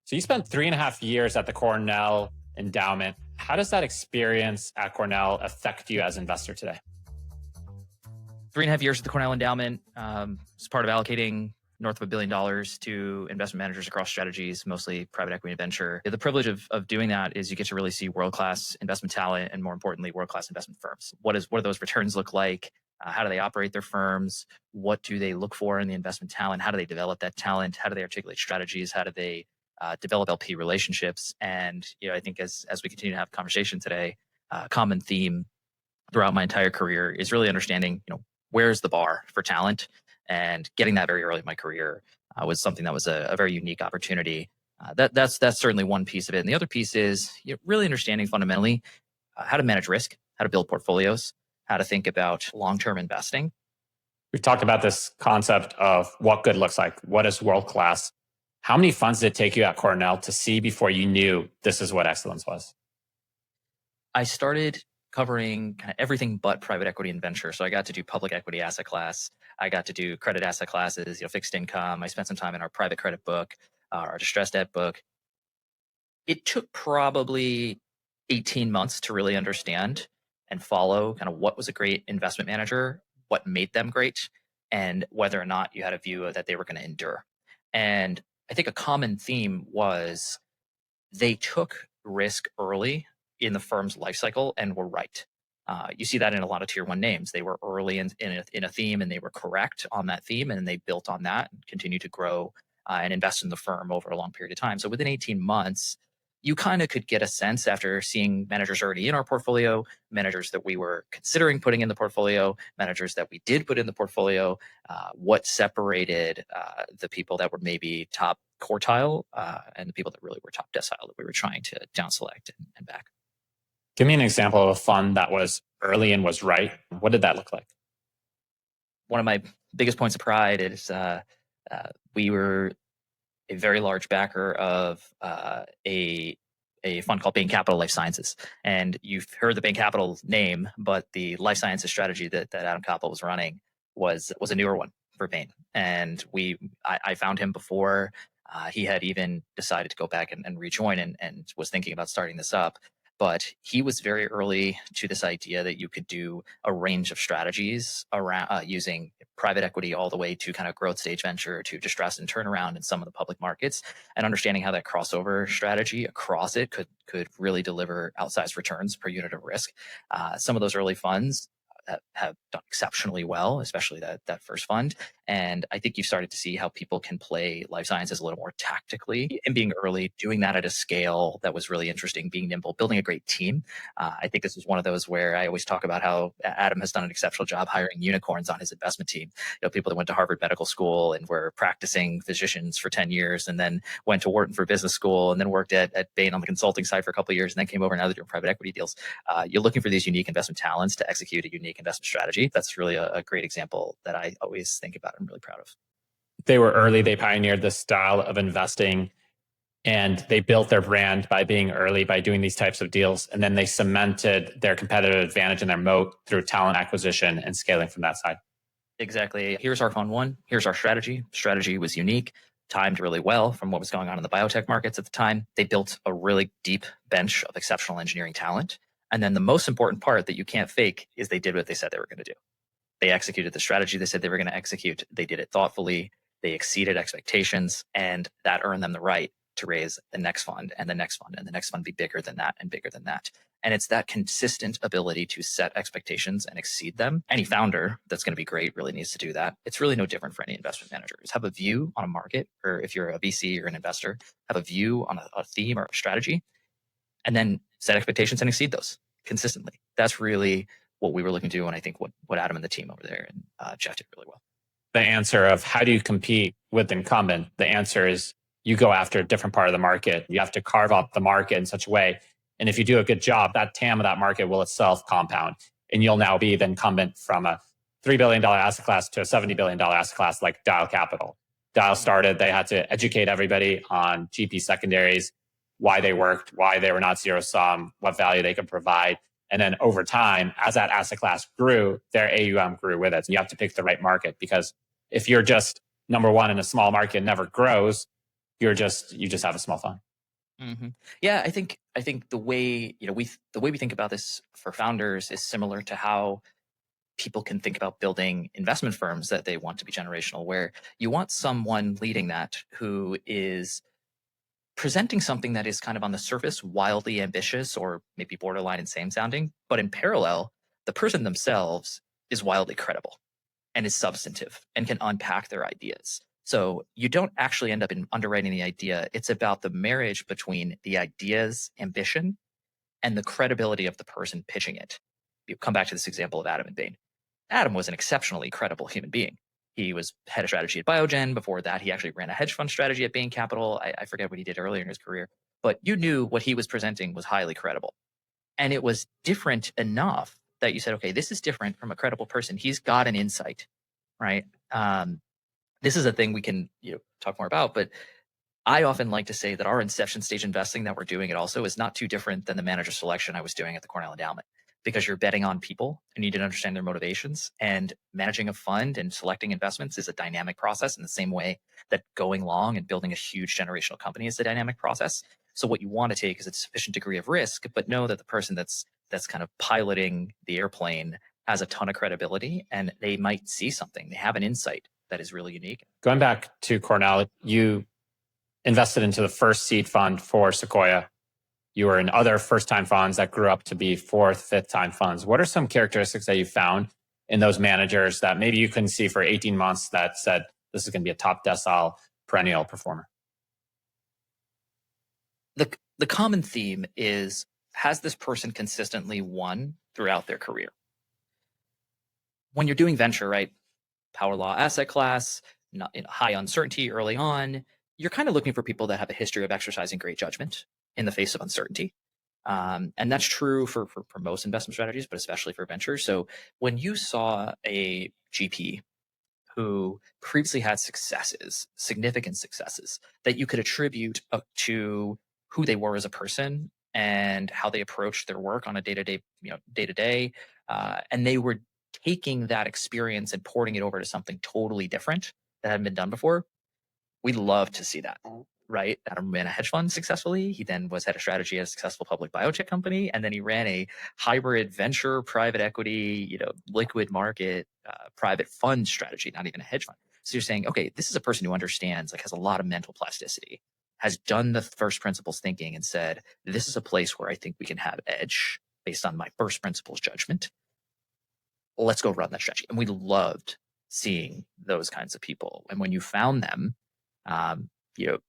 So you spent 3.5 years at the Cornell Endowment. How does that experience at Cornell affect you as an investor today? 3.5 years at the Cornell Endowment as part of allocating north of $1 billion to investment managers across strategies, mostly private equity and venture. The privilege of doing that is you get to really see world-class investment talent and, more importantly, world-class investment firms. What do those returns look like? How do they operate their firms? What do they look for in the investment talent? How do they develop that talent? How do they articulate strategies? How do they develop LP relationships? And I think as we continue to have conversation today, a common theme throughout my entire career is really understanding, where's the bar for talent, and getting that very early in my career was something that was a very unique opportunity. That's certainly one piece of it. And the other piece is really understanding fundamentally how to manage risk, how to build portfolios, how to think about long-term investing. We've talked about this concept of what good looks like. What is world-class? How many funds did it take you at Cornell to see before you knew this is what excellence was? I started covering kind of everything but private equity and venture. So I got to do public equity asset class. I got to do credit asset classes, fixed income. I spent some time in our private credit book, our distressed debt book. It took probably 18 months to really understand and follow kind of what was a great investment manager, what made them great, and whether or not you had a view that they were going to endure. And I think a common theme was they took risk early in the firm's life cycle and were right. You see that in a lot of tier one names. They were early in a theme and they were correct on that theme, and they built on that and continue to grow and invest in the firm over a long period of time. So within 18 months, you kind of could get a sense after seeing managers already in our portfolio, managers that we were considering putting in the portfolio, managers that we did put in the portfolio, what separated the people that were maybe top quartile and the people that really were top decile that we were trying to down select and back. Give me an example of a fund that was early and was right. What did that look like? One of my biggest points of pride is we were a very large backer of a fund called Bain Capital Life Sciences. And you've heard the Bain Capital name, but the life sciences strategy that Adam Koppel was running was a newer one for Bain. And I found him before he had even decided to go back and rejoin and was thinking about starting this up. But he was very early to this idea that you could do a range of strategies around using private equity all the way to kind of growth stage venture to distress and turnaround in some of the public markets, and understanding how that crossover strategy across it could really deliver outsized returns per unit of risk. Some of those early funds have done exceptionally well, especially that first fund. And I think you've started to see how people can play life sciences a little more tactically and being early, doing that at a scale that was really interesting, being nimble, building a great team. I think this is one of those where I always talk about how Adam has done an exceptional job hiring unicorns on his investment team. People that went to Harvard Medical School and were practicing physicians for 10 years and then went to Wharton for business school and then worked at Bain on the consulting side for a couple of years and then came over. Now they're doing private equity deals. You're looking for these unique investment talents to execute a unique investment strategy. That's really a great example that I always think about. I'm really proud of. They were early. They pioneered this style of investing, and they built their brand by being early, by doing these types of deals. And then they cemented their competitive advantage and their moat through talent acquisition and scaling from that side. Exactly. Here's our fund one. Here's our strategy. Strategy was unique, timed really well from what was going on in the biotech markets at the time. They built a really deep bench of exceptional engineering talent. And then the most important part that you can't fake is they did what they said they were going to do. They executed the strategy they said they were going to execute. They did it thoughtfully. They exceeded expectations, and that earned them the right to raise the next fund and the next fund and the next fund be bigger than that and bigger than that. And it's that consistent ability to set expectations and exceed them. Any founder that's going to be great really needs to do that. It's really no different for any investment managers. Have a view on a market, or if you're a VC or an investor, have a view on a theme or a strategy, and then set expectations and exceed those consistently. That's really what we were looking to do. And I think what Adam and the team over there and Jeff did really well. The answer of how do you compete with incumbent? The answer is you go after a different part of the market. You have to carve up the market in such a way. And if you do a good job, that TAM of that market will itself compound. And you'll now be the incumbent from a $3 billion asset class to a $70 billion asset class like Dial Capital. Dial started, they had to educate everybody on GP secondaries, why they worked, why they were not zero sum, what value they could provide. And then over time, as that asset class grew, their AUM grew with it. So you have to pick the right market, because if you're just number one in a small market and never grows, you just have a small fund? Yeah, I think the way we think about this for founders is similar to how people can think about building investment firms that they want to be generational, where you want someone leading that who is presenting something that is kind of on the surface wildly ambitious or maybe borderline insane sounding, but in parallel, the person themselves is wildly credible and is substantive and can unpack their ideas. So you don't actually end up in underwriting the idea. It's about the marriage between the idea's ambition and the credibility of the person pitching it. You come back to this example of Adam and Bain. Adam was an exceptionally credible human being. He was head of strategy at Biogen. Before that, he actually ran a hedge fund strategy at Bain Capital. I forget what he did earlier in his career, but you knew what he was presenting was highly credible. And it was different enough that you said, okay, this is different from a credible person. He's got an insight, right? This is a thing we can talk more about, but I often like to say that our inception stage investing that we're doing it also is not too different than the manager selection I was doing at the Cornell Endowment, because you're betting on people and you need to understand their motivations. And managing a fund and selecting investments is a dynamic process in the same way that going long and building a huge generational company is a dynamic process. So what you want to take is a sufficient degree of risk, but know that the person that's kind of piloting the airplane has a ton of credibility and they might see something. They have an insight that is really unique. Going back to Cornell, you invested into the first seed fund for Sequoia. You were in other first-time funds that grew up to be fourth, fifth-time funds. What are some characteristics that you found in those managers that maybe you couldn't see for 18 months that said, this is going to be a top decile perennial performer? The common theme is, has this person consistently won throughout their career? When you're doing venture, right? Power law asset class, not high uncertainty early on, you're kind of looking for people that have a history of exercising great judgment in the face of uncertainty. And that's true for most investment strategies, but especially for venture. So when you saw a GP who previously had successes, significant successes, that you could attribute to who they were as a person and how they approached their work on a day-to-day, and they were taking that experience and porting it over to something totally different that hadn't been done before, we'd love to see that, right? Adam ran a hedge fund successfully. He then was head of strategy at a successful public biotech company. And then he ran a hybrid venture, private equity, liquid market, private fund strategy, not even a hedge fund. So you're saying, okay, this is a person who understands, has a lot of mental plasticity, has done the first principles thinking and said, this is a place where I think we can have edge based on my first principles judgment. Let's go run that strategy. And we loved seeing those kinds of people. And when you found them,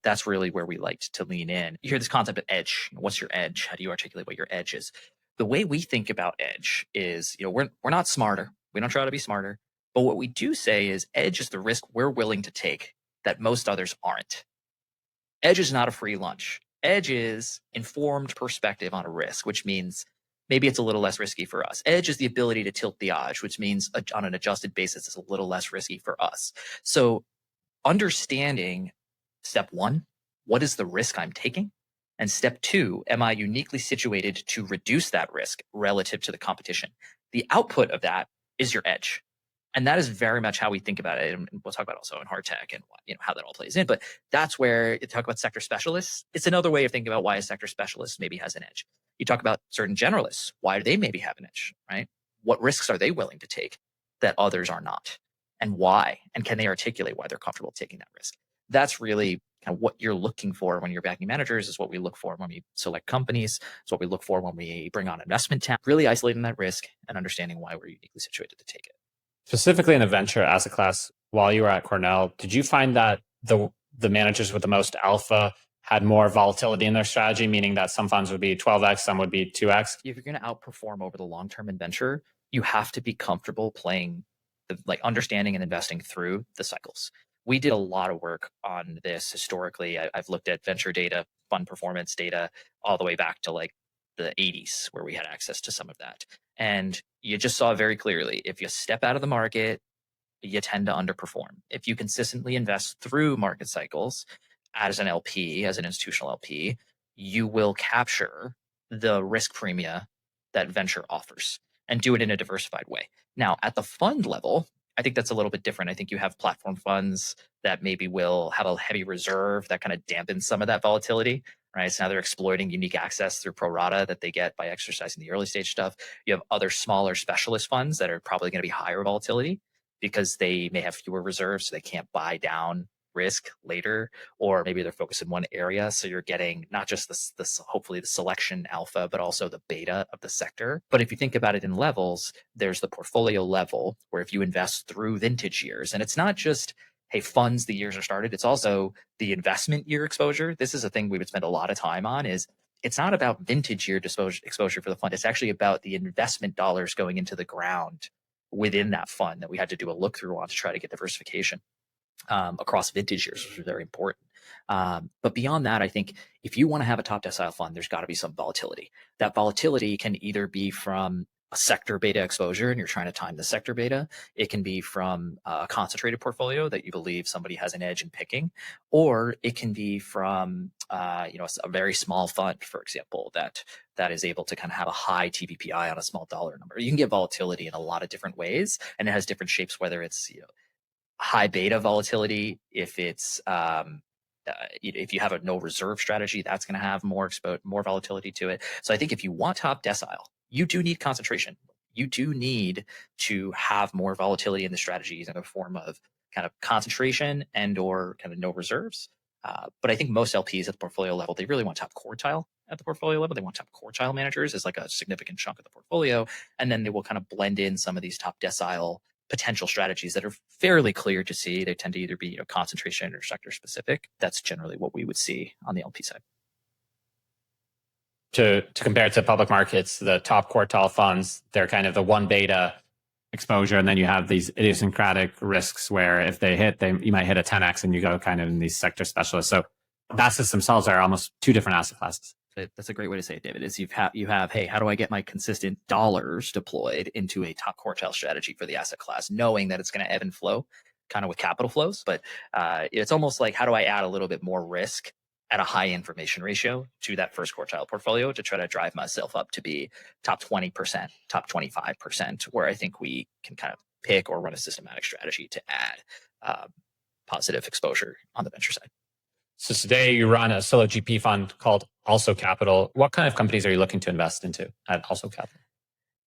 that's really where we liked to lean in. You hear this concept of edge. What's your edge? How do you articulate what your edge is? The way we think about edge is, we're not smarter. We don't try to be smarter. But what we do say is edge is the risk we're willing to take that most others aren't. Edge is not a free lunch. Edge is informed perspective on a risk, which means maybe it's a little less risky for us. Edge is the ability to tilt the odds, which means on an adjusted basis, it's a little less risky for us. So understanding step one, what is the risk I'm taking? And step two, am I uniquely situated to reduce that risk relative to the competition? The output of that is your edge. And that is very much how we think about it. And we'll talk about also in hard tech and how that all plays in. But that's where you talk about sector specialists. It's another way of thinking about why a sector specialist maybe has an edge. You talk about certain generalists. Why do they maybe have an edge, right? What risks are they willing to take that others are not? And why? And can they articulate why they're comfortable taking that risk? That's really kind of what you're looking for when you're backing managers, is what we look for when we select companies. It's what we look for when we bring on investment talent, really isolating that risk and understanding why we're uniquely situated to take it. Specifically in the venture asset class, while you were at Cornell, did you find that the managers with the most alpha had more volatility in their strategy, meaning that some funds would be 12x, some would be 2x? If you're going to outperform over the long term in venture, you have to be comfortable playing understanding and investing through the cycles. We did a lot of work on this historically. I've looked at venture data, fund performance data, all the way back to the 80s, where we had access to some of that. And you just saw very clearly, if you step out of the market, you tend to underperform. If you consistently invest through market cycles as an LP, as an institutional LP, you will capture the risk premia that venture offers and do it in a diversified way. Now, at the fund level, I think that's a little bit different. I think you have platform funds that maybe will have a heavy reserve that kind of dampens some of that volatility, right? So now they're exploiting unique access through pro rata that they get by exercising the early stage stuff. You have other smaller specialist funds that are probably going to be higher volatility because they may have fewer reserves, so they can't buy down risk later, or maybe they're focused in one area. So you're getting not just this hopefully the selection alpha, but also the beta of the sector. But if you think about it in levels, there's the portfolio level where if you invest through vintage years, and it's not just, hey, funds, the years are started. It's also the investment year exposure. This is a thing we would spend a lot of time on is it's not about vintage year exposure for the fund. It's actually about the investment dollars going into the ground within that fund that we had to do a look through on to try to get diversification across vintage years, which is very important. But beyond that, I think if you want to have a top decile fund, there's got to be some volatility. That volatility can either be from a sector beta exposure and you're trying to time the sector beta. It can be from a concentrated portfolio that you believe somebody has an edge in picking, or it can be from a very small fund, for example, that is able to kind of have a high TVPI on a small dollar number. You can get volatility in a lot of different ways, and it has different shapes, whether it's high beta volatility. If it's if you have a no reserve strategy, that's going to have more volatility to it. So I think if you want top decile, you do need concentration. You do need to have more volatility in the strategies in the form of kind of concentration and or kind of no reserves. But I think most LPs at the portfolio level, they really want top quartile at the portfolio level. They want top quartile managers as like a significant chunk of the portfolio. And then they will kind of blend in some of these top decile potential strategies that are fairly clear to see. They tend to either be concentration or sector specific. That's generally what we would see on the LP side. To compare it to public markets, the top quartile funds, they're kind of the one beta exposure, and then you have these idiosyncratic risks where if they hit, you might hit a 10x, and you go kind of in these sector specialists. So baskets themselves are almost two different asset classes. That's a great way to say it, David, is you have, hey, how do I get my consistent dollars deployed into a top quartile strategy for the asset class, knowing that it's going to ebb and flow kind of with capital flows. But it's almost like, how do I add a little bit more risk at a high information ratio to that first quartile portfolio to try to drive myself up to be top 20%, top 25%, where I think we can kind of pick or run a systematic strategy to add positive exposure on the venture side. So today you run a solo GP fund called Also Capital. What kind of companies are you looking to invest into at Also Capital?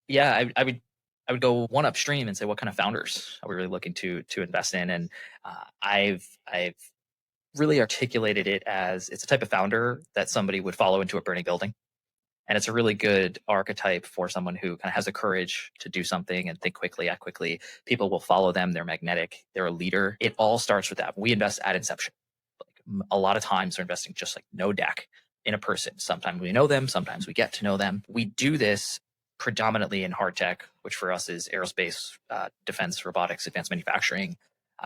Yeah, I would go one upstream and say, what kind of founders are we really looking to invest in? And I've really articulated it as it's a type of founder that somebody would follow into a burning building. And it's a really good archetype for someone who kind of has the courage to do something and think quickly, act quickly. People will follow them. They're magnetic. They're a leader. It all starts with that. We invest at inception. A lot of times we're investing just like no deck in a person. Sometimes we know them, sometimes we get to know them. We do this predominantly in hard tech, which for us is aerospace, defense, robotics, advanced manufacturing,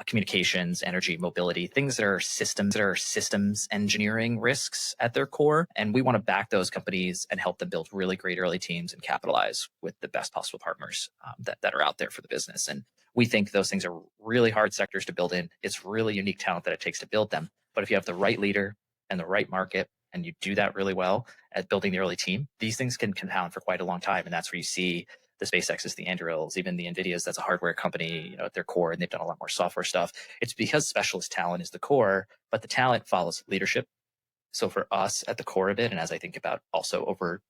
communications, energy, mobility, things that are systems engineering risks at their core. And we want to back those companies and help them build really great early teams and capitalize with the best possible partners that are out there for the business. And we think those things are really hard sectors to build in. It's really unique talent that it takes to build them. But if you have the right leader and the right market, and you do that really well at building the early team, these things can compound for quite a long time. And that's where you see the SpaceXs, the Andurils, even the NVIDIAs, that's a hardware company, at their core, and they've done a lot more software stuff. It's because specialist talent is the core, but the talent follows leadership. So for us at the core of it, and as I think about also over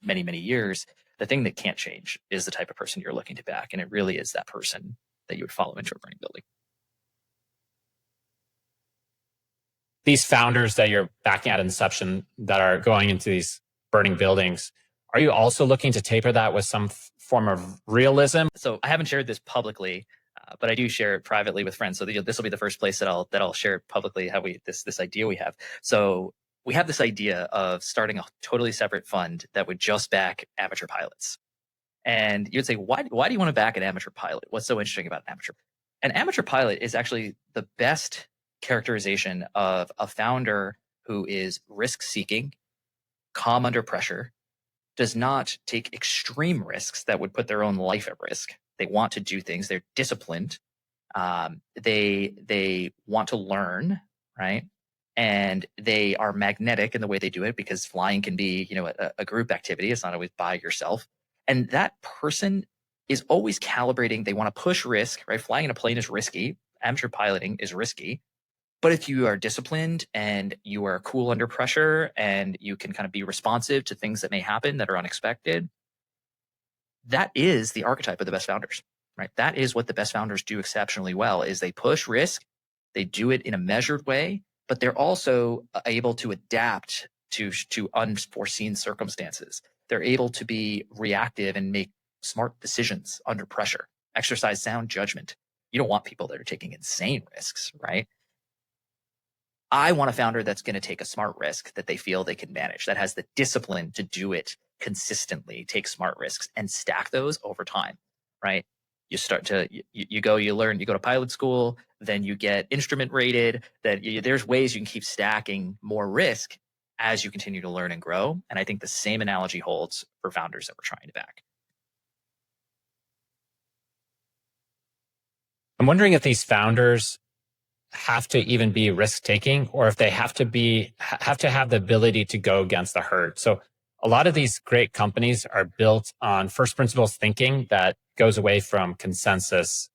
many, many years, the thing that can't change is the type of person you're looking to back. And it really is that person that you would follow into a burning building. These founders that you're backing at inception that are going into these burning buildings, are you also looking to taper that with some form of realism? So I haven't shared this publicly, but I do share it privately with friends. So this will be the first place that I'll share publicly how this idea we have. So we have this idea of starting a totally separate fund that would just back amateur pilots. And you would say, why do you want to back an amateur pilot? What's so interesting about an amateur? An amateur pilot is actually the best characterization of a founder who is risk seeking, calm under pressure, does not take extreme risks that would put their own life at risk. They want to do things. They're disciplined. They want to learn, right? And they are magnetic in the way they do it, because flying can be, a group activity. It's not always by yourself. And that person is always calibrating. They want to push risk, right? Flying in a plane is risky. Amateur piloting is risky. But if you are disciplined and you are cool under pressure and you can kind of be responsive to things that may happen that are unexpected, that is the archetype of the best founders, right? That is what the best founders do exceptionally well is they push risk, they do it in a measured way, but they're also able to adapt to unforeseen circumstances. They're able to be reactive and make smart decisions under pressure, exercise sound judgment. You don't want people that are taking insane risks, right? I want a founder that's going to take a smart risk that they feel they can manage, that has the discipline to do it consistently, take smart risks and stack those over time, right? You start to, you go, you learn, you go to pilot school, then you get instrument rated, there's ways you can keep stacking more risk as you continue to learn and grow. And I think the same analogy holds for founders that we're trying to back. I'm wondering if these founders have to even be risk taking, or if they have to have the ability to go against the herd. So a lot of these great companies are built on first principles thinking that goes away from consensus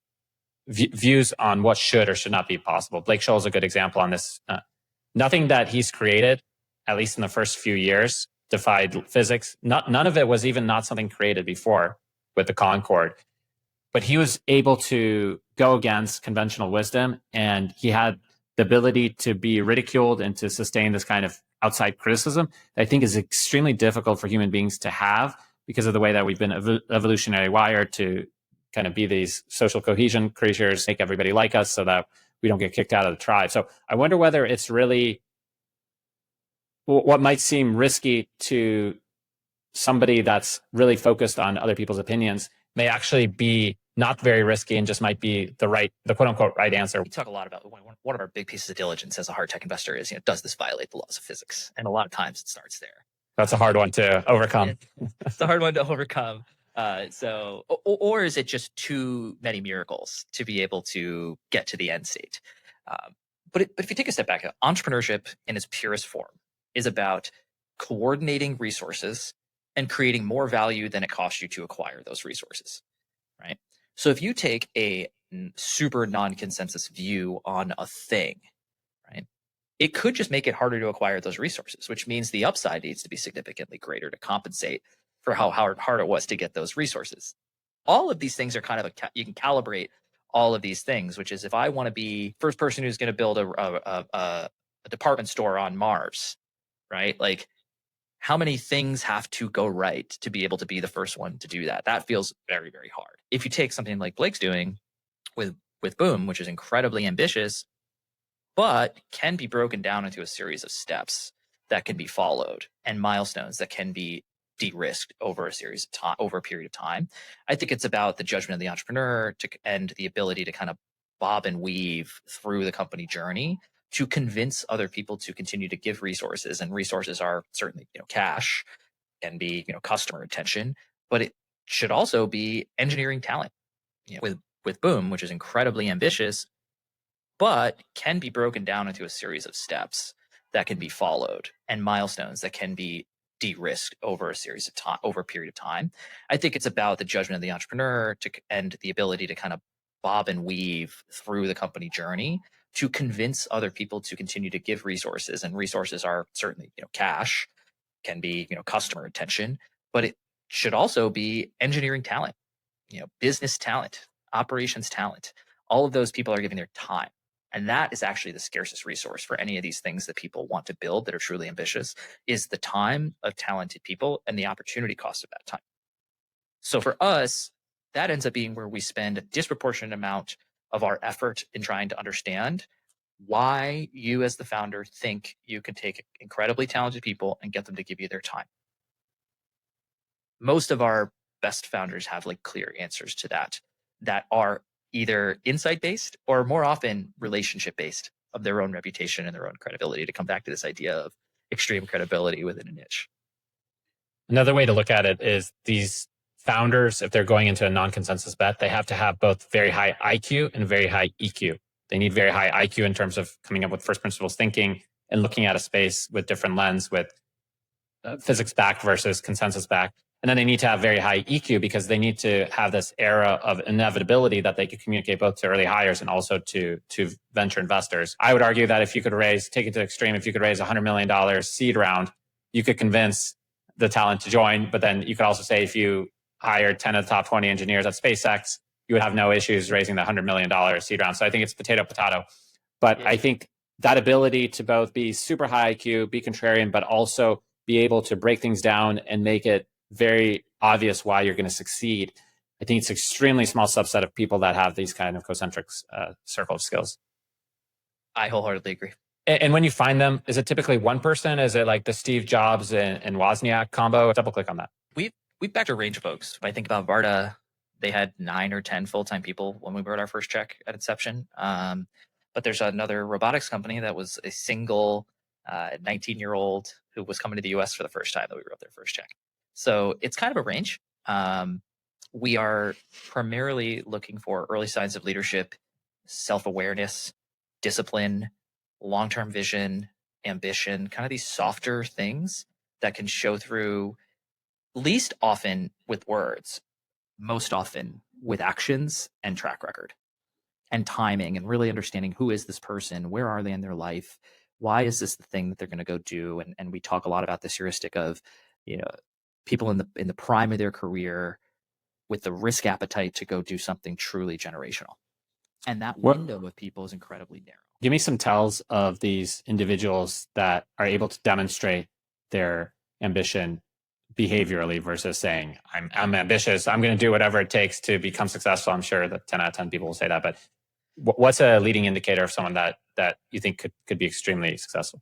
views on what should or should not be possible. Blake Scholl is a good example on this. Nothing that he's created, at least in the first few years, defied physics. None of it was even not something created before with the Concorde. But he was able to go against conventional wisdom, and he had the ability to be ridiculed and to sustain this kind of outside criticism that I think is extremely difficult for human beings to have because of the way that we've been evolutionary wired to kind of be these social cohesion creatures, make everybody like us so that we don't get kicked out of the tribe. So I wonder whether it's really what might seem risky to somebody that's really focused on other people's opinions may actually be not very risky and just might be the quote unquote right answer. We talk a lot about one of our big pieces of diligence as a hard tech investor is, does this violate the laws of physics? And a lot of times it starts there. That's a hard one to overcome. It's a hard one to overcome. Or is it just too many miracles to be able to get to the end state? But if you take a step back, entrepreneurship in its purest form is about coordinating resources and creating more value than it costs you to acquire those resources, right? So if you take a super non-consensus view on a thing, right, it could just make it harder to acquire those resources, which means the upside needs to be significantly greater to compensate for how hard it was to get those resources. All of these things are kind of you can calibrate all of these things, which is if I want to be first person who's going to build a department store on Mars, right? Like, how many things have to go right to be able to be the first one to do that? That feels very, very hard. If you take something like Blake's doing with Boom, which is incredibly ambitious, but can be broken down into a series of steps that can be followed and milestones that can be de-risked over a series of time, over a period of time. I think it's about the judgment of the entrepreneur and the ability to kind of bob and weave through the company journey to convince other people to continue to give resources. And resources are certainly, cash, can be, customer attention, but it should also be engineering talent. With Boom, which is incredibly ambitious, but can be broken down into a series of steps that can be followed and milestones that can be de-risked over a series of time, over a period of time. I think it's about the judgment of the entrepreneur and the ability to kind of bob and weave through the company journey to convince other people to continue to give resources. And resources are certainly, cash, can be, customer attention, but it should also be engineering talent, business talent, operations talent. All of those people are giving their time. And that is actually the scarcest resource for any of these things that people want to build that are truly ambitious, is the time of talented people and the opportunity cost of that time. So for us, that ends up being where we spend a disproportionate amount of our effort in trying to understand why you as the founder think you can take incredibly talented people and get them to give you their time. Most of our best founders have clear answers to that are either insight-based or more often relationship-based, of their own reputation and their own credibility, to come back to this idea of extreme credibility within a niche. Another way to look at it is these founders, if they're going into a non-consensus bet, they have to have both very high IQ and very high EQ. They need very high IQ in terms of coming up with first principles thinking and looking at a space with different lens, with physics backed versus consensus backed. And then they need to have very high EQ because they need to have this era of inevitability that they could communicate both to early hires and also to venture investors. I would argue that if you could take it to the extreme, if you could raise $100 million seed round, you could convince the talent to join. But then you could also say if you hired 10 of the top 20 engineers at SpaceX, you would have no issues raising the $100 million seed round. So I think it's potato. But I think that ability to both be super high IQ, be contrarian, but also be able to break things down and make it very obvious why you're going to succeed. I think it's an extremely small subset of people that have these kind of concentric circle of skills. I wholeheartedly agree. And when you find them, is it typically one person? Is it like the Steve Jobs and Wozniak combo? Double click on that. We've backed a range of folks. If I think about Varda, they had 9 or 10 full-time people when we wrote our first check at inception. But there's another robotics company that was a single 19-year-old who was coming to the US for the first time that we wrote their first check. So it's kind of a range. We are primarily looking for early signs of leadership, self-awareness, discipline, long-term vision, ambition, kind of these softer things that can show through least often with words, most often with actions and track record and timing, and really understanding who is this person, where are they in their life, why is this the thing that they're going to go do. And we talk a lot about this heuristic of, people in the prime of their career with the risk appetite to go do something truly generational. And that window of people is incredibly narrow. Give me some tells of these individuals that are able to demonstrate their ambition behaviorally versus saying, I'm ambitious, I'm going to do whatever it takes to become successful. I'm sure that 10 out of 10 people will say that, but what's a leading indicator of someone that you think could be extremely successful?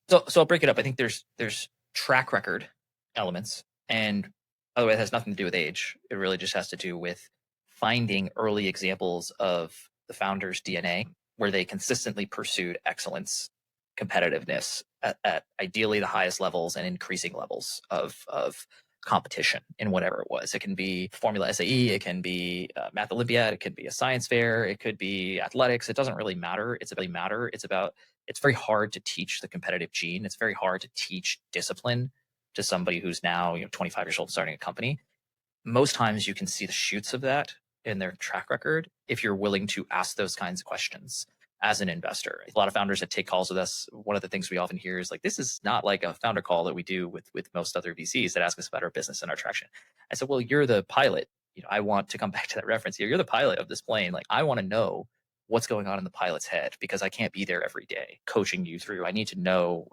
So I'll break it up. I think there's track record elements, and by the way, it has nothing to do with age. It really just has to do with finding early examples of the founder's DNA where they consistently pursued excellence, competitiveness at ideally the highest levels and increasing levels of competition in whatever it was. It can be Formula SAE, it can be Math Olympiad, it could be a science fair, it could be athletics. It doesn't really matter. It's very hard to teach the competitive gene. It's very hard to teach discipline to somebody who's now 25 years old starting a company. Most times you can see the shoots of that in their track record if you're willing to ask those kinds of questions as an investor. A lot of founders that take calls with us, one of the things we often hear is like, this is not like a founder call that we do with most other VCs that ask us about our business and our traction. I said, well, you're the pilot. I want to come back to that reference here. You're the pilot of this plane. Like, I want to know what's going on in the pilot's head because I can't be there every day coaching you through. I need to know,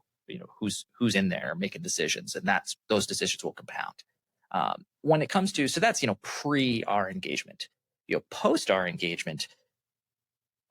who's in there making decisions, and those decisions will compound. When it comes to, so that's, pre our engagement, post our engagement,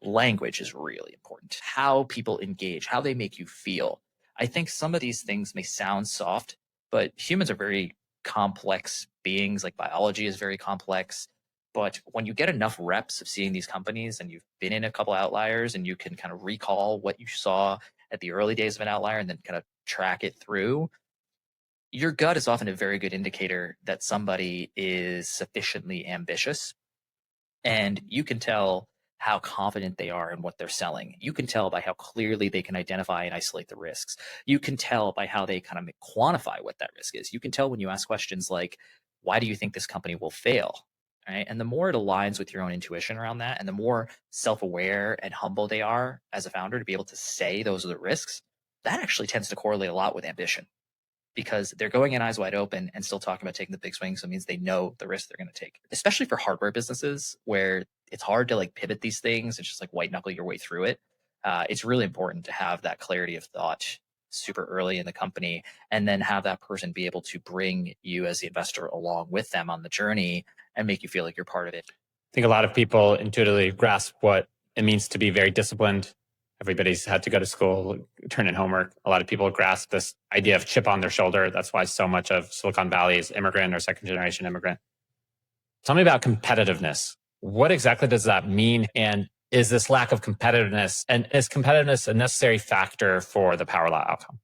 language is really important. How people engage, how they make you feel. I think some of these things may sound soft, but humans are very complex beings. Like biology is very complex. But when you get enough reps of seeing these companies and you've been in a couple outliers and you can kind of recall what you saw at the early days of an outlier and then kind of track it through, your gut is often a very good indicator that somebody is sufficiently ambitious. And you can tell how confident they are in what they're selling. You can tell by how clearly they can identify and isolate the risks. You can tell by how they kind of quantify what that risk is. You can tell when you ask questions like, why do you think this company will fail? Right? And the more it aligns with your own intuition around that, and the more self-aware and humble they are as a founder to be able to say those are the risks, that actually tends to correlate a lot with ambition, because they're going in eyes wide open and still talking about taking the big swings. So it means they know the risk they're going to take, especially for hardware businesses where it's hard to like pivot these things. It's just like white knuckle your way through it. It's really important to have that clarity of thought super early in the company, and then have that person be able to bring you as the investor along with them on the journey and make you feel like you're part of it. I think a lot of people intuitively grasp what it means to be very disciplined. Everybody's had to go to school, turn in homework. A lot of people grasp this idea of chip on their shoulder. That's why so much of Silicon Valley is immigrant or second generation immigrant. Tell me about competitiveness. What exactly does that mean? And is this lack of competitiveness, and is competitiveness a necessary factor for the power law outcome?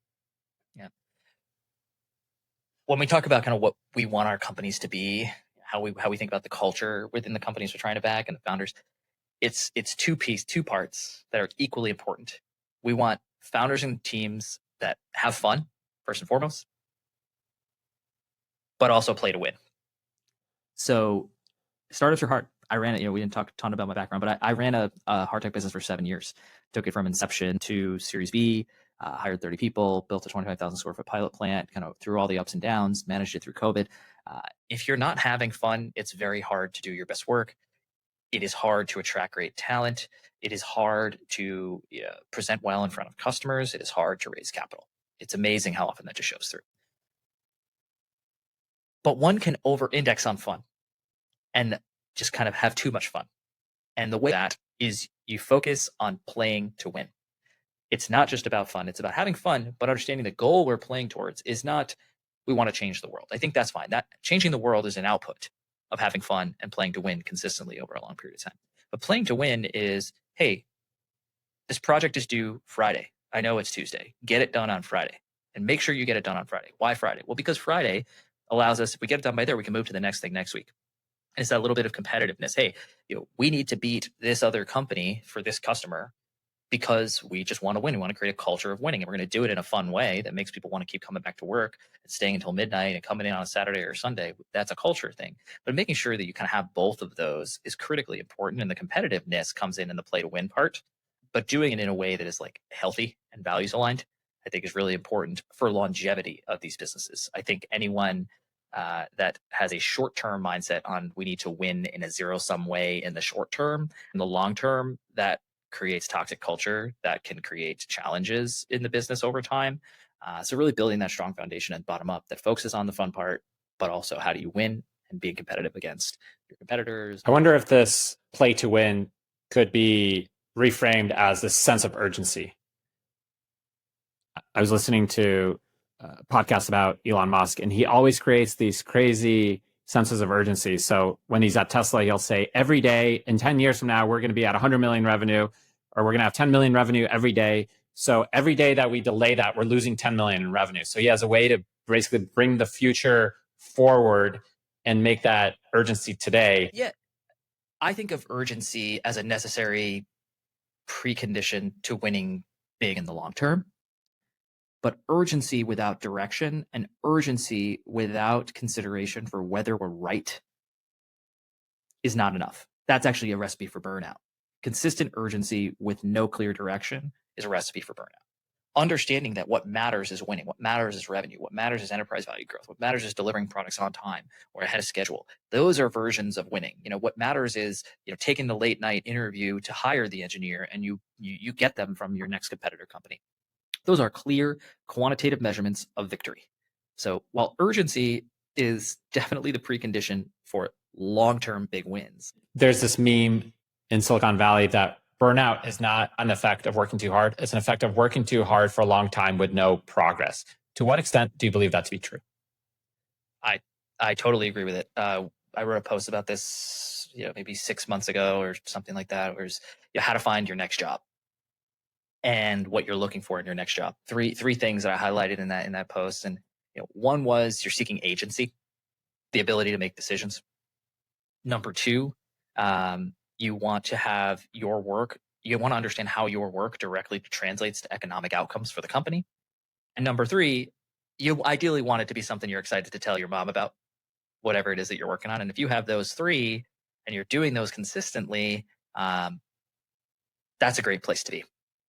Yeah. When we talk about kind of what we want our companies to be, how we think about the culture within the companies we're trying to back and the founders, it's two parts that are equally important. We want founders and teams that have fun, first and foremost, but also play to win. So startups are hard. I ran it, we didn't talk a ton about my background, but I ran a hard tech business for 7 years. Took it from inception to Series B, hired 30 people, built a 25,000 square foot pilot plant, kind of through all the ups and downs, managed it through COVID. If you're not having fun, it's very hard to do your best work. It is hard to attract great talent. It is hard to present well in front of customers. It is hard to raise capital. It's amazing how often that just shows through. But one can over-index on fun and just kind of have too much fun. And the way that is you focus on playing to win. It's not just about fun. It's about having fun, but understanding the goal we're playing towards is not, we want to change the world. I think that's fine. That changing the world is an output of having fun and playing to win consistently over a long period of time. But playing to win is, hey, this project is due Friday. I know it's Tuesday. Get it done on Friday and make sure you get it done on Friday. Why Friday? Well, because Friday allows us, if we get it done by there, we can move to the next thing next week. And it's that little bit of competitiveness. Hey, we need to beat this other company for this customer because we just want to win. We want to create a culture of winning, and we're going to do it in a fun way that makes people want to keep coming back to work and staying until midnight and coming in on a Saturday or Sunday. That's a culture thing. But making sure that you kind of have both of those is critically important. And the competitiveness comes in the play to win part, but doing it in a way that is like healthy and values aligned, I think is really important for longevity of these businesses. I think anyone that has a short-term mindset on we need to win in a zero-sum way in the short term, in the long term, that creates toxic culture that can create challenges in the business over time. So really building that strong foundation and bottom up that focuses on the fun part, but also how do you win and being competitive against your competitors. I wonder if this play to win could be reframed as this sense of urgency. I was listening to podcast about Elon Musk, and he always creates these crazy senses of urgency. So when he's at Tesla, he'll say every day in 10 years from now, we're going to be at 100 million revenue, or we're going to have 10 million revenue every day. So every day that we delay that, we're losing 10 million in revenue. So he has a way to basically bring the future forward and make that urgency today. Yeah. I think of urgency as a necessary precondition to winning big in the long term. But urgency without direction and urgency without consideration for whether we're right is not enough. That's actually a recipe for burnout. Consistent urgency with no clear direction is a recipe for burnout. Understanding that what matters is winning, what matters is revenue, what matters is enterprise value growth, what matters is delivering products on time or ahead of schedule. Those are versions of winning. What matters is, taking the late night interview to hire the engineer and you get them from your next competitor company. Those are clear quantitative measurements of victory. So while urgency is definitely the precondition for long-term big wins. There's this meme in Silicon Valley that burnout is not an effect of working too hard. It's an effect of working too hard for a long time with no progress. To what extent do you believe that to be true? I totally agree with it. I wrote a post about this, maybe 6 months ago or something like that, where it's how to find your next job and what you're looking for in your next job. Three things that I highlighted in that post. And one was you're seeking agency, the ability to make decisions. Number two, you want to have your work. You want to understand how your work directly translates to economic outcomes for the company. And number three, you ideally want it to be something you're excited to tell your mom about, whatever it is that you're working on. And if you have those three and you're doing those consistently, that's a great place to be.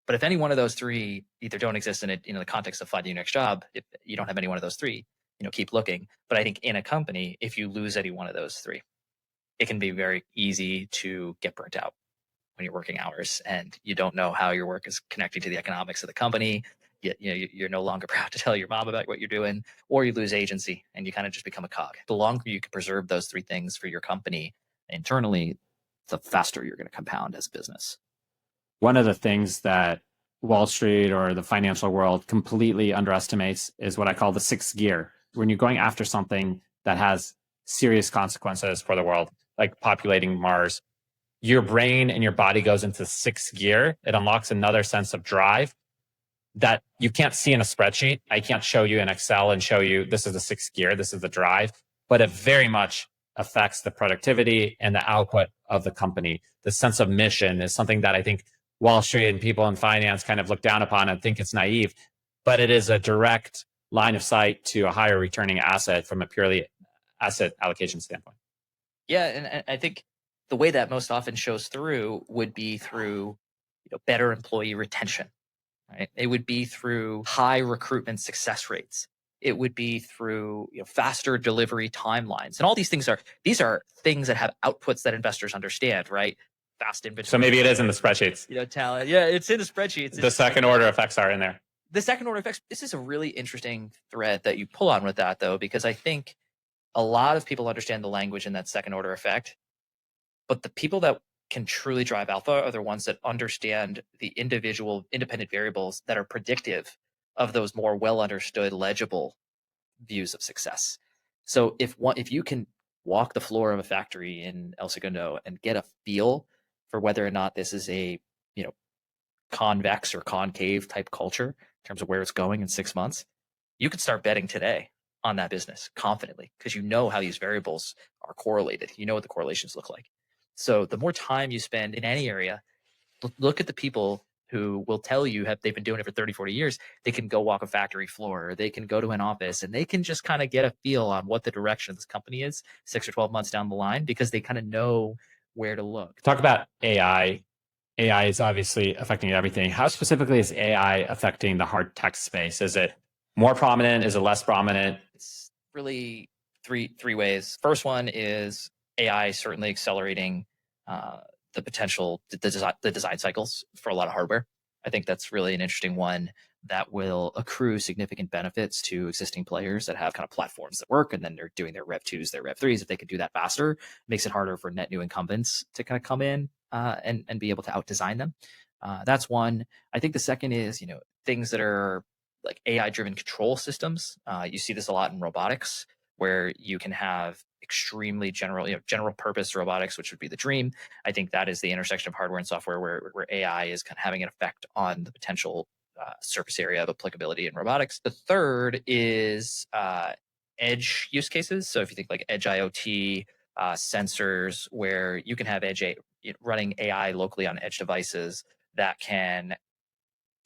But if any one of those three either don't exist in the context of finding your next job, if you don't have any one of those three, keep looking. But I think in a company, if you lose any one of those three, it can be very easy to get burnt out when you're working hours and you don't know how your work is connecting to the economics of the company. You're no longer proud to tell your mom about what you're doing, or you lose agency and you kind of just become a cog. The longer you can preserve those three things for your company internally, the faster you're going to compound as a business. One of the things that Wall Street or the financial world completely underestimates is what I call the sixth gear. When you're going after something that has serious consequences for the world, like populating Mars, your brain and your body goes into sixth gear. It unlocks another sense of drive that you can't see in a spreadsheet. I can't show you in Excel and show you this is the sixth gear, this is the drive, but it very much affects the productivity and the output of the company. The sense of mission is something that I think Wall Street and people in finance kind of look down upon and think it's naive, but it is a direct line of sight to a higher returning asset from a purely asset allocation standpoint? Yeah, and I think the way that most often shows through would be through better employee retention, right? It would be through high recruitment success rates. It would be through faster delivery timelines, and all these things are things that have outputs that investors understand, right? Fast inventory. So maybe it is in the spreadsheets. Talent. Yeah, it's in the spreadsheets. The second order effects are in there. The second order effects. This is a really interesting thread that you pull on with that, though, because I think a lot of people understand the language in that second order effect, but the people that can truly drive alpha are the ones that understand the individual independent variables that are predictive of those more well understood, legible views of success. So if you can walk the floor of a factory in El Segundo and get a feel for whether or not this is a convex or concave type culture in terms of where it's going in 6 months, you could start betting today on that business confidently because you know how these variables are correlated. You know what the correlations look like. So the more time you spend in any area, look at the people who will tell you they've been doing it for 30, 40 years. They can go walk a factory floor, or they can go to an office, and they can just kind of get a feel on what the direction of this company is 6 or 12 months down the line because they kind of know where to look. Talk about AI. AI is obviously affecting everything. How specifically is AI affecting the hard tech space? Is it more prominent? Is it less prominent? It's really three ways. First one is AI certainly accelerating the potential, the design cycles for a lot of hardware. I think that's really an interesting one that will accrue significant benefits to existing players that have kind of platforms that work, and then they're doing their Rev 2s, their Rev 3s. If they can do that faster, it makes it harder for net new incumbents to kind of come in and be able to out-design them. That's one. I think the second is, things that are like AI-driven control systems. You see this a lot in robotics, where you can have extremely general purpose robotics, which would be the dream. I think that is the intersection of hardware and software where AI is kind of having an effect on the potential surface area of applicability in robotics. The third is edge use cases. So if you think like edge IoT, sensors, where you can have running AI locally on edge devices that can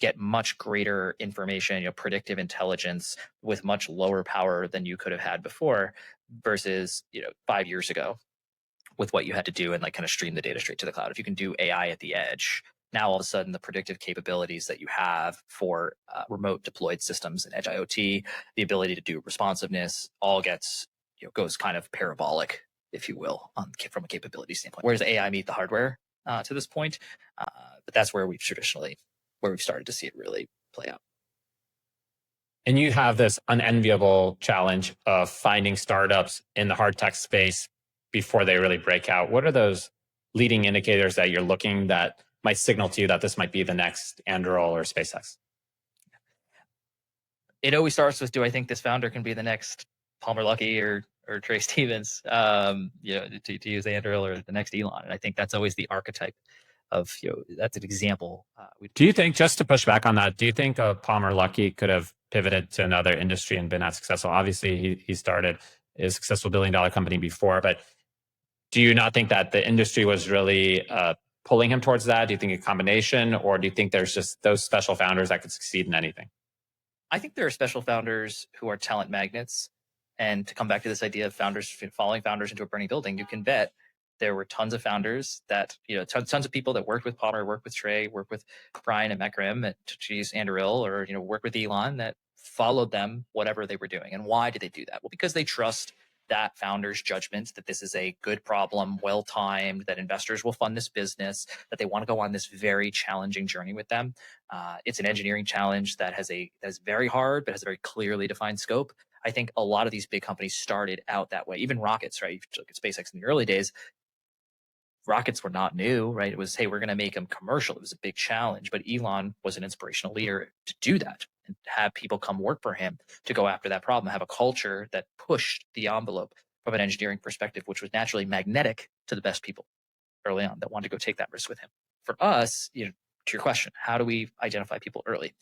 get much greater information, predictive intelligence with much lower power than you could have had before versus, 5 years ago with what you had to do and like kind of stream the data straight to the cloud. If you can do AI at the edge, now all of a sudden the predictive capabilities that you have for remote deployed systems and edge IoT, the ability to do responsiveness, all gets, goes kind of parabolic, if you will, from a capability standpoint. Whereas AI meet the hardware to this point, but that's where we've started to see it really play out. And you have this unenviable challenge of finding startups in the hard tech space before they really break out. What are those leading indicators that you're looking that might signal to you that this might be the next Anduril or SpaceX? It always starts with, do I think this founder can be the next Palmer Luckey or Trey Stevens, to use Anduril, or the next Elon? And I think that's always the archetype of, that's an example. Do you think, just to push back on that, do you think Palmer Luckey could have pivoted to another industry and been as successful? Obviously, he started a successful billion-dollar company before, but do you not think that the industry was really pulling him towards that? Do you think a combination, or do you think there's just those special founders that could succeed in anything? I think there are special founders who are talent magnets. And to come back to this idea of following founders into a burning building, you can bet there were tons of founders that, tons of people that worked with Palmer, worked with Trey, worked with Brian and Mekrim at Anduril, or, worked with Elon, that followed them, whatever they were doing. And why did they do that? Well, because they trust that founder's judgment that this is a good problem, well-timed, that investors will fund this business, that they want to go on this very challenging journey with them. It's an engineering challenge that is very hard, but has a very clearly defined scope. I think a lot of these big companies started out that way. Even rockets, right? If you look at SpaceX in the early days, rockets were not new, right? It was, hey, we're going to make them commercial. It was a big challenge, but Elon was an inspirational leader to do that and have people come work for him to go after that problem, have a culture that pushed the envelope from an engineering perspective, which was naturally magnetic to the best people early on that wanted to go take that risk with him. For us, to your question, how do we identify people early?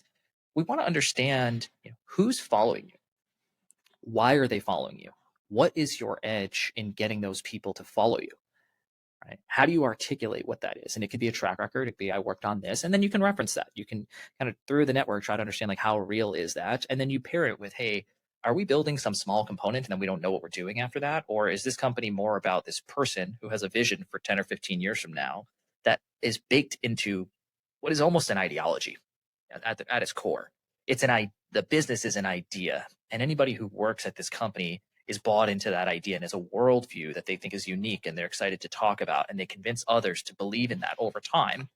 We want to understand who's following you. Why are they following you? What is your edge in getting those people to follow you? Right? How do you articulate what that is? And it could be a track record. It could be, I worked on this. And then you can reference that. You can kind of, through the network, try to understand like, how real is that? And then you pair it with, hey, are we building some small component and then we don't know what we're doing after that? Or is this company more about this person who has a vision for 10 or 15 years from now that is baked into what is almost an ideology at its core? The business is an idea, and anybody who works at this company is bought into that idea and is a worldview that they think is unique and they're excited to talk about, and they convince others to believe in that over time.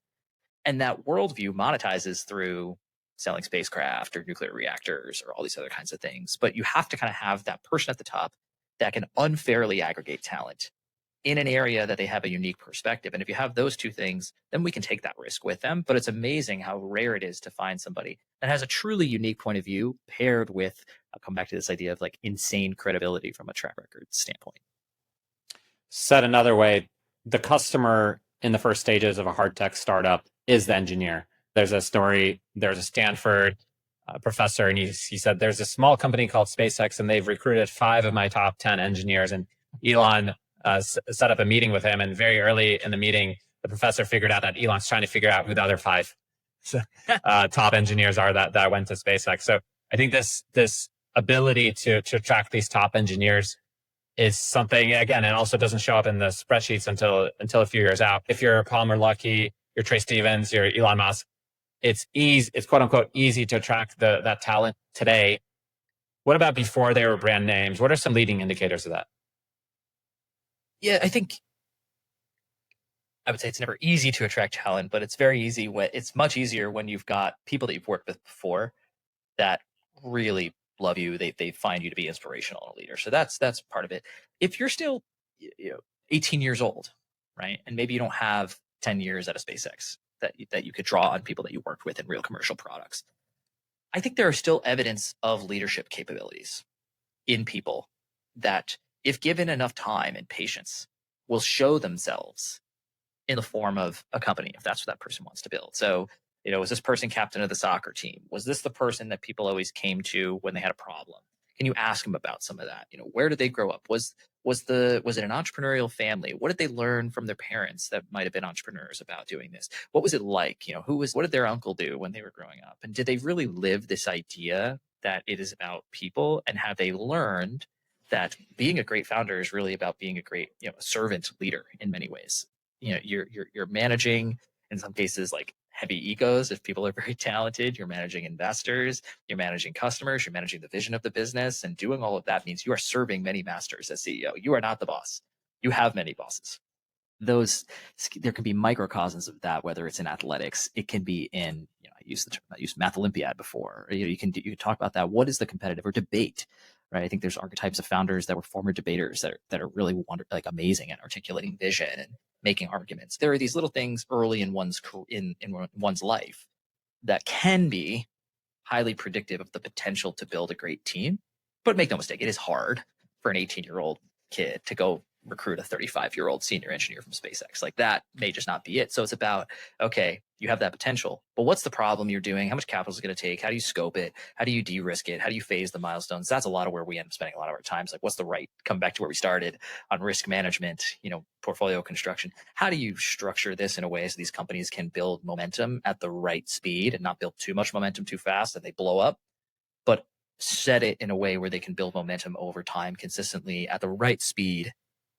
And that worldview monetizes through selling spacecraft or nuclear reactors or all these other kinds of things. But you have to kind of have that person at the top that can unfairly aggregate talent in an area that they have a unique perspective. And if you have those two things, then we can take that risk with them. But it's amazing how rare it is to find somebody that has a truly unique point of view paired with, I'll come back to this idea of like insane credibility from a track record standpoint. Said another way, the customer in the first stages of a hard tech startup is the engineer. There's a story, there's a Stanford professor, and he said, there's a small company called SpaceX, and they've recruited 5 of my top 10 engineers. And Elon set up a meeting with him. And very early in the meeting, the professor figured out that Elon's trying to figure out who the other 5 top engineers are that went to SpaceX. So I think this ability to attract these top engineers is something, again, it also doesn't show up in the spreadsheets until a few years out. If you're Palmer Luckey, you're Trey Stevens, you're Elon Musk, it's quote unquote easy to attract that talent today. What about before they were brand names? What are some leading indicators of that? Yeah, I think I would say it's never easy to attract talent, but it's very easy it's much easier when you've got people that you've worked with before that really love you. They find you to be inspirational and a leader. So that's part of it. If you're still 18 years old, right, and maybe you don't have 10 years at a SpaceX that you could draw on people that you worked with in real commercial products, I think there are still evidence of leadership capabilities in people that, if given enough time and patience, will show themselves in the form of a company, if that's what that person wants to build. So, was this person captain of the soccer team? Was this the person that people always came to when they had a problem? Can you ask them about some of that? Where did they grow up? Was it an entrepreneurial family? What did they learn from their parents that might have been entrepreneurs about doing this? What was it like? What did their uncle do when they were growing up? And did they really live this idea that it is about people? And have they learned that being a great founder is really about being a great, servant leader in many ways? You're managing, in some cases, like heavy egos. If people are very talented, you're managing investors, you're managing customers, you're managing the vision of the business, and doing all of that means you are serving many masters as CEO. You are not the boss. You have many bosses. There can be microcosms of that, whether it's in athletics, it can be in, I used Math Olympiad before. You can talk about that. What is the competitive or debate, right? I think there's archetypes of founders that were former debaters that are really amazing at articulating vision and making arguments. There are these little things early in one's life that can be highly predictive of the potential to build a great team. But make no mistake, it is hard for an 18-year-old kid to go recruit a 35-year-old senior engineer from SpaceX. Like, that may just not be it. So it's about, okay, you have that potential, but what's the problem you're doing? How much capital is it going to take? How do you scope it? How do you de-risk it? How do you phase the milestones? That's a lot of where we end up spending a lot of our time. Like, what's the right, come back to where we started on risk management, portfolio construction. How do you structure this in a way so these companies can build momentum at the right speed and not build too much momentum too fast and they blow up, but set it in a way where they can build momentum over time consistently at the right speed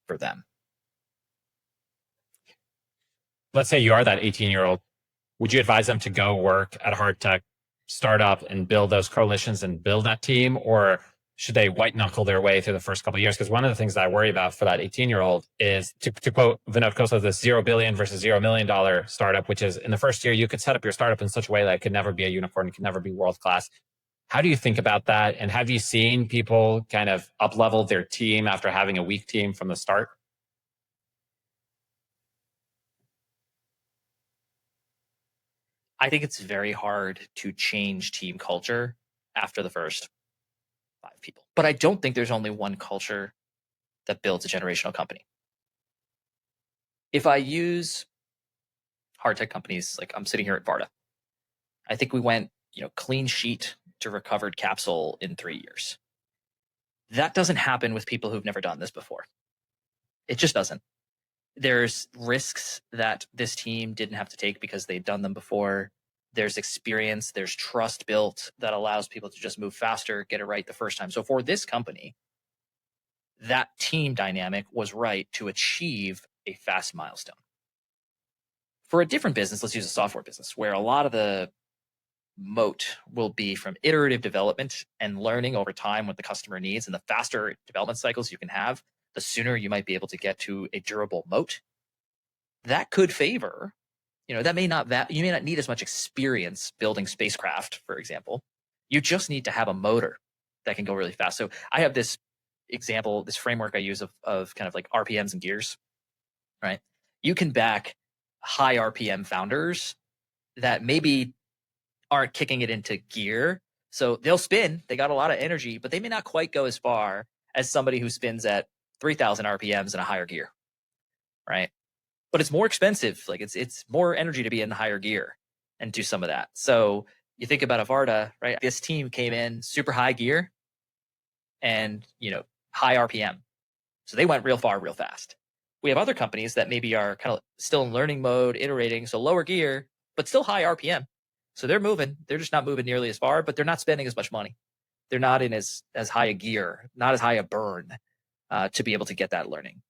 for them. Let's say you are that 18-year-old. Would you advise them to go work at a hard tech startup and build those coalitions and build that team? Or should they white knuckle their way through the first couple of years? Because one of the things that I worry about for that 18-year-old is, to quote Vinod Khosla, this $0 billion versus $0 million startup, which is, in the first year, you could set up your startup in such a way that it could never be a unicorn, it could never be world-class. How do you think about that? And have you seen people kind of up-level their team after having a weak team from the start? I think it's very hard to change team culture after the first 5 people. But I don't think there's only one culture that builds a generational company. If I use hard tech companies, like I'm sitting here at Varda, I think we went, clean sheet to recovered capsule in 3 years. That doesn't happen with people who've never done this before. It just doesn't. There's risks that this team didn't have to take because they'd done them before. there's experience, there's trust built that allows people to just move faster, get it right the first time. So for this company, that team dynamic was right to achieve a fast milestone. For a different business, let's use a software business where a lot of the moat will be from iterative development and learning over time what the customer needs. And the faster development cycles you can have, the sooner you might be able to get to a durable moat. That could favor, you may not need as much experience building spacecraft, for example. You just need to have a motor that can go really fast. So I have this example, this framework I use of kind of like RPMs and gears, right? You can back high RPM founders that maybe aren't kicking it into gear. So they'll spin, they got a lot of energy, but they may not quite go as far as somebody who spins at 3,000 RPMs in a higher gear, right? But it's more expensive. Like it's more energy to be in the higher gear and do some of that. So you think about Avarta, right? This team came in super high gear and, high RPM. So they went real far, real fast. We have other companies that maybe are kind of still in learning mode, iterating, so lower gear, but still high RPM. So they're moving. They're just not moving nearly as far, but they're not spending as much money. They're not in as high a gear, not as high a burn to be able to get that learning.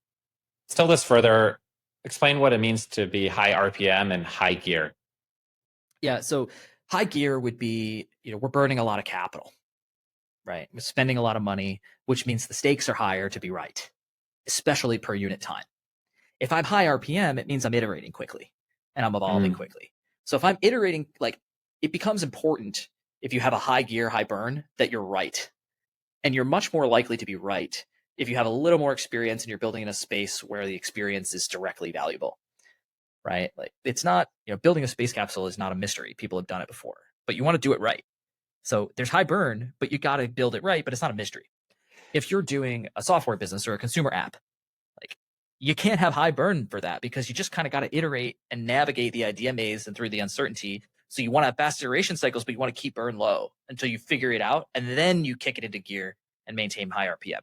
Still this further, explain what it means to be high RPM and high gear. Yeah, so high gear would be, we're burning a lot of capital, right? We're spending a lot of money, which means the stakes are higher to be right, especially per unit time. If I'm high RPM, it means I'm iterating quickly and I'm evolving quickly. So if I'm iterating, it becomes important if you have a high gear, high burn, that you're right. And you're much more likely to be right if you have a little more experience and you're building in a space where the experience is directly valuable, right? Like it's not, building a space capsule is not a mystery. People have done it before, but you want to do it right. So there's high burn, but you got to build it right, but it's not a mystery. If you're doing a software business or a consumer app, you can't have high burn for that because you just kind of got to iterate and navigate the idea maze and through the uncertainty. So you want to have fast iteration cycles, but you want to keep burn low until you figure it out. And then you kick it into gear and maintain high RPM,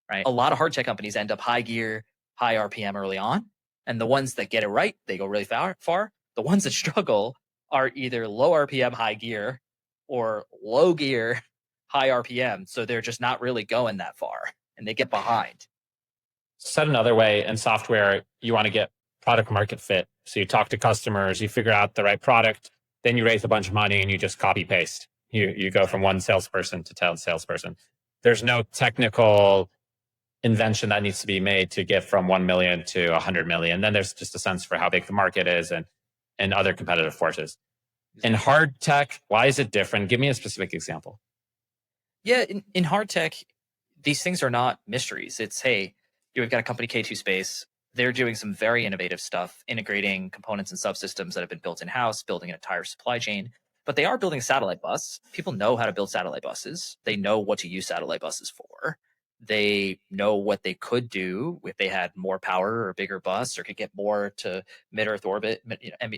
right? A lot of hard tech companies end up high gear, high RPM early on. And the ones that get it right, they go really far. The ones that struggle are either low RPM, high gear or low gear, high RPM. So they're just not really going that far and they get behind. Said another way, in software, you want to get product market fit. So you talk to customers, you figure out the right product, then you raise a bunch of money and you just copy paste. You go from one salesperson to town salesperson. There's no technical invention that needs to be made to get from 1 million to 100 million. Then there's just a sense for how big the market is and other competitive forces. In hard tech, why is it different? Give me a specific example. Yeah, in hard tech, these things are not mysteries. It's, hey, we've got a company, K2 Space. They're doing some very innovative stuff, integrating components and subsystems that have been built in-house, building an entire supply chain. But they are building a satellite bus. People know how to build satellite buses. They know what to use satellite buses for. They know what they could do if they had more power or a bigger bus or could get more to mid-Earth orbit,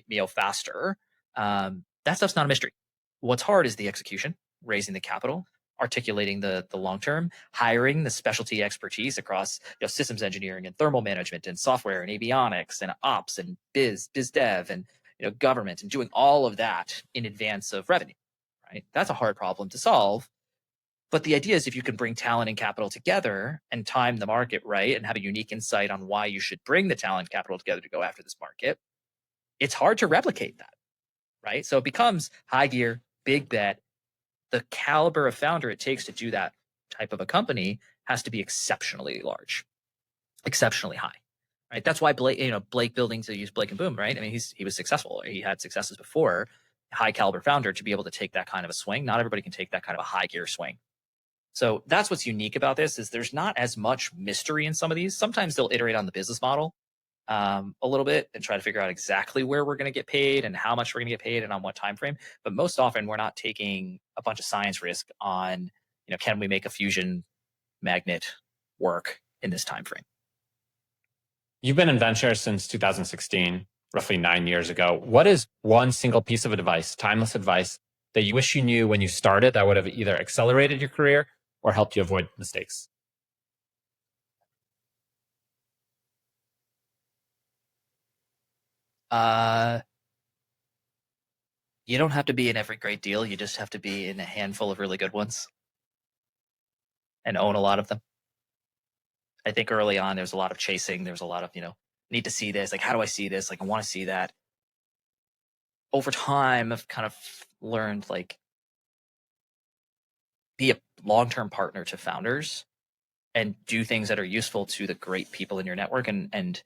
MEO faster. That stuff's not a mystery. What's hard is the execution, raising the capital, articulating the long term, hiring the specialty expertise across systems engineering and thermal management and software and avionics and ops and biz dev and government, and doing all of that in advance of revenue. Right, that's a hard problem to solve. But the idea is if you can bring talent and capital together and time the market right and have a unique insight on why you should bring the talent capital together to go after this market, it's hard to replicate that. Right, so it becomes high gear, big bet. The caliber of founder it takes to do that type of a company has to be exceptionally large, exceptionally high, right? That's why Blake building, to use Blake and Boom, right? I mean, he was successful. He had successes before. High caliber founder to be able to take that kind of a swing. Not everybody can take that kind of a high gear swing. So that's what's unique about this is there's not as much mystery in some of these. Sometimes they'll iterate on the business model a little bit and try to figure out exactly where we're going to get paid and how much we're going to get paid and on what time frame. But most often we're not taking a bunch of science risk on, can we make a fusion magnet work in this time frame? You've been in venture since 2016, roughly 9 years ago. What is one single piece of advice, timeless advice, that you wish you knew when you started that would have either accelerated your career or helped you avoid mistakes? You don't have to be in every great deal. You just have to be in a handful of really good ones and own a lot of them. I think early on, there's a lot of chasing. There's a lot of, need to see this. Like, how do I see this? Like, I want to see that. Over time, I've kind of learned, like, be a long-term partner to founders and do things that are useful to the great people in your network. And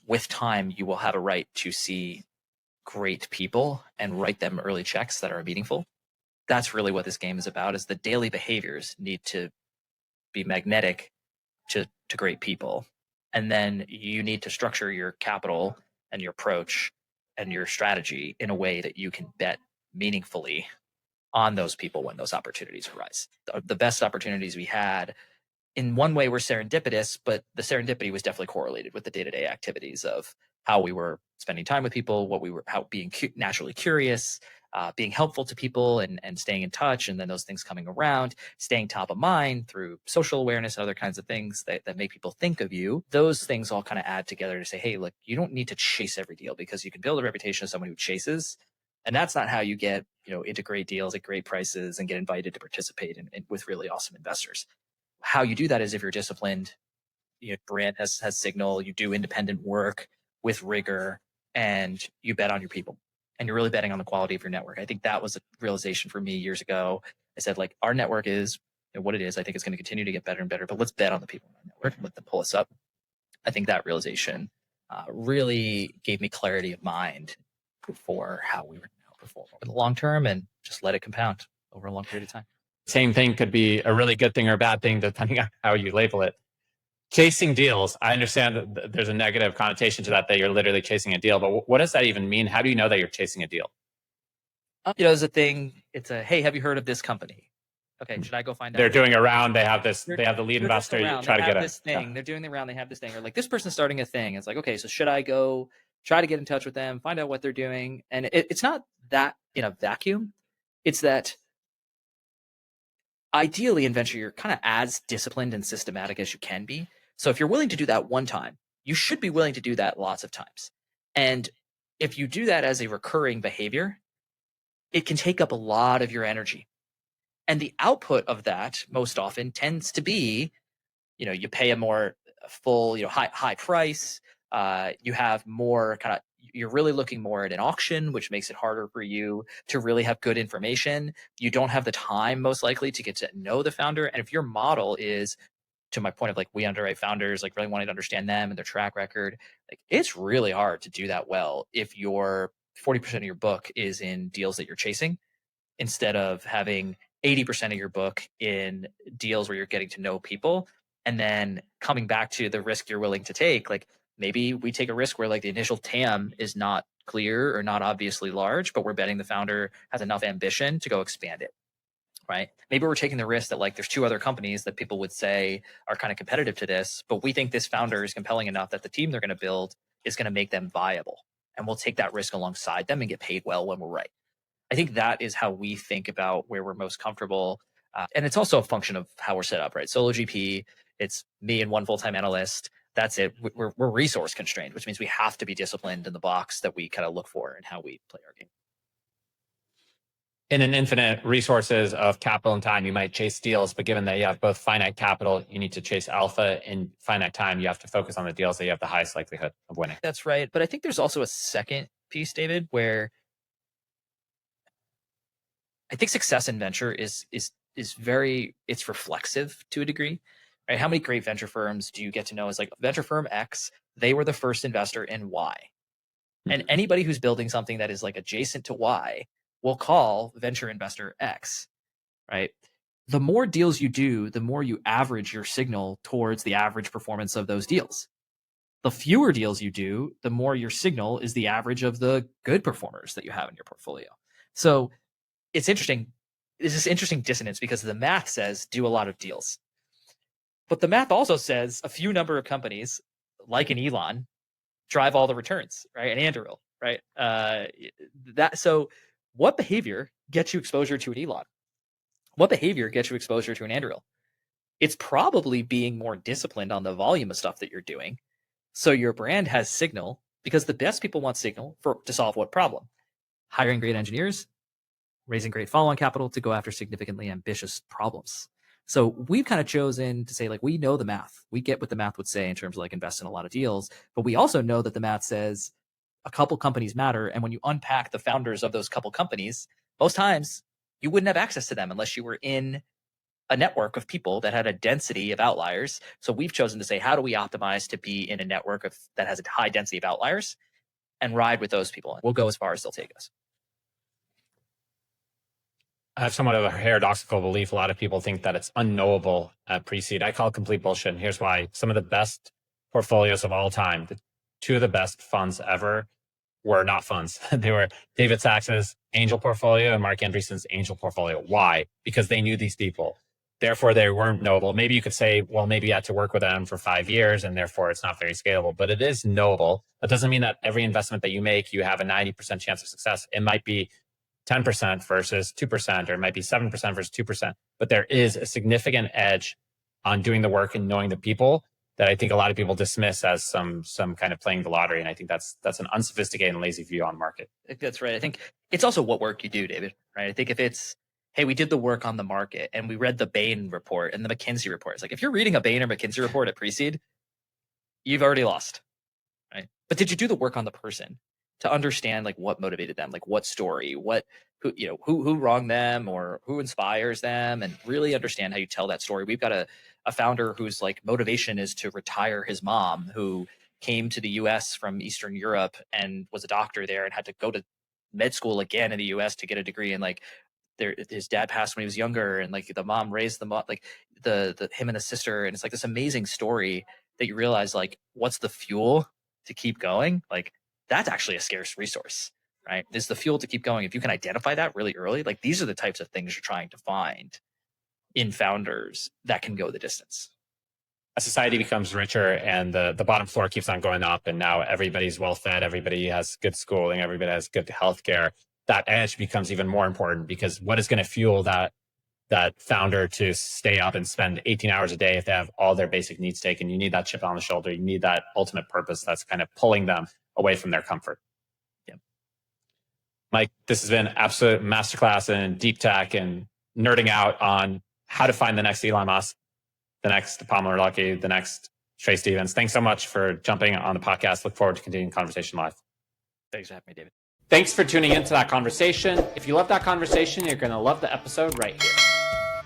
with time, you will have a right to see great people and write them early checks that are meaningful. That's really what this game is about, is the daily behaviors need to be magnetic to great people. And then you need to structure your capital and your approach and your strategy in a way that you can bet meaningfully on those people when those opportunities arise. The best opportunities we had, in one way, were serendipitous, but the serendipity was definitely correlated with the day-to-day activities of how we were spending time with people, how being naturally curious, being helpful to people, and staying in touch, and then those things coming around, staying top of mind through social awareness and other kinds of things that make people think of you. Those things all kind of add together to say, hey, look, you don't need to chase every deal, because you can build a reputation as someone who chases. And that's not how you get, into great deals at great prices and get invited to participate with really awesome investors. How you do that is if you're disciplined, brand has signal, you do independent work with rigor, and you bet on your people, and you're really betting on the quality of your network. I think that was a realization for me years ago. I said, like, our network is what it is. I think it's going to continue to get better and better, but let's bet on the people in our network and let them pull us up. I think that realization really gave me clarity of mind for how we were going to perform over the long term, and just let it compound over a long period of time. Same thing could be a really good thing or a bad thing, depending on how you label it. Chasing deals. I understand that there's a negative connotation to that you're literally chasing a deal, but what does that even mean? How do you know that you're chasing a deal? There's a thing. It's hey, have you heard of this company? Okay, should I go find out? They're doing a round. They have this. They have the lead investor. You try to get this thing. Yeah. They're doing the round. They have this thing. Or like, this person's starting a thing. It's like, okay, so should I go try to get in touch with them, find out what they're doing? And it's not that in a vacuum. It's that ideally in venture, you're kind of as disciplined and systematic as you can be. So if you're willing to do that one time, you should be willing to do that lots of times. And if you do that as a recurring behavior, it can take up a lot of your energy. And the output of that most often tends to be, you pay a more full, high price. You have more you're really looking more at an auction, which makes it harder for you to really have good information. You don't have the time, most likely, to get to know the founder. And if your model is, to my point of, like, we underwrite founders, like, really wanting to understand them and their track record, like, it's really hard to do that well if your 40% of your book is in deals that you're chasing, instead of having 80% of your book in deals where you're getting to know people, and then coming back to the risk you're willing to take. Like, maybe we take a risk where, like, the initial TAM is not clear or not obviously large, but we're betting the founder has enough ambition to go expand it, right? Maybe we're taking the risk that, like, there's two other companies that people would say are kind of competitive to this, but we think this founder is compelling enough that the team they're going to build is going to make them viable. And we'll take that risk alongside them and get paid well when we're right. I think that is how we think about where we're most comfortable. And it's also a function of how we're set up, right? Solo GP, it's me and one full-time analyst. That's it. We're resource constrained, which means we have to be disciplined in the box that we kind of look for and how we play our game. In an infinite resources of capital and time, you might chase deals, but given that you have both finite capital, you need to chase alpha. In finite time, you have to focus on the deals that you have the highest likelihood of winning. That's right. But I think there's also a second piece, David, where I think success in venture is very, it's reflexive to a degree, right? How many great venture firms do you get to know as, like, venture firm X, they were the first investor in Y. And anybody who's building something that is, like, adjacent to Y will call venture investor X, right? The more deals you do, the more you average your signal towards the average performance of those deals. The fewer deals you do, the more your signal is the average of the good performers that you have in your portfolio. So it's interesting. There's this interesting dissonance, because the math says do a lot of deals, but the math also says a few number of companies, like an Elon, drive all the returns, right? An Anduril, right? So what behavior gets you exposure to an Elon? What behavior gets you exposure to an Anduril? It's probably being more disciplined on the volume of stuff that you're doing, so your brand has signal, because the best people want signal to solve what problem? Hiring great engineers, raising great follow-on capital to go after significantly ambitious problems. So we've kind of chosen to say, like, we know the math. We get what the math would say in terms of like invest in a lot of deals, but we also know that the math says a couple companies matter. And when you unpack the founders of those couple companies, most times you wouldn't have access to them unless you were in a network of people that had a density of outliers. So we've chosen to say, how do we optimize to be in a network that has a high density of outliers and ride with those people? We'll go as far as they'll take us. I have somewhat of a paradoxical belief. A lot of people think that it's unknowable at pre-seed. I call it complete bullshit. And here's why. Some of the best portfolios of all time, the two of the best funds ever, were not funds. They were David Sacks's angel portfolio and Mark Andreessen's angel portfolio. Why? Because they knew these people. Therefore, they weren't knowable. Maybe you could say, well, maybe you had to work with them for 5 years and therefore it's not very scalable, but it is knowable. That doesn't mean that every investment that you make, you have a 90% chance of success. It might be 10% versus 2%, or it might be 7% versus 2%. But there is a significant edge on doing the work and knowing the people that I think a lot of people dismiss as some kind of playing the lottery. And I think that's an unsophisticated and lazy view on market. I think that's right. I think it's also what work you do, David, right? I think if it's, hey, we did the work on the market and we read the Bain report and the McKinsey report. It's like, if you're reading a Bain or McKinsey report at pre-seed, you've already lost, right? But did you do the work on the person to understand like what motivated them, like what story, who wronged them or who inspires them, and really understand how you tell that story? We've got a founder whose like motivation is to retire his mom, who came to the US from Eastern Europe and was a doctor there and had to go to med school again in the US to get a degree. And like his dad passed when he was younger, and like the mom raised them up, like the him and his sister. And it's like this amazing story that you realize, like, what's the fuel to keep going? Like, that's actually a scarce resource, right? Is the fuel to keep going. If you can identify that really early, like these are the types of things you're trying to find in founders that can go the distance. As society becomes richer and the bottom floor keeps on going up, and now everybody's well fed, everybody has good schooling, everybody has good healthcare, that edge becomes even more important, because what is going to fuel that founder to stay up and spend 18 hours a day if they have all their basic needs taken? You need that chip on the shoulder. You need that ultimate purpose that's kind of pulling them away from their comfort. Yeah. Mike, this has been absolute masterclass in deep tech and nerding out on how to find the next Elon Musk, the next Palmer Luckey, the next Trey Stevens. Thanks so much for jumping on the podcast. Look forward to continuing the conversation live. Thanks for having me, David. Thanks for tuning into that conversation. If you love that conversation, you're going to love the episode right here.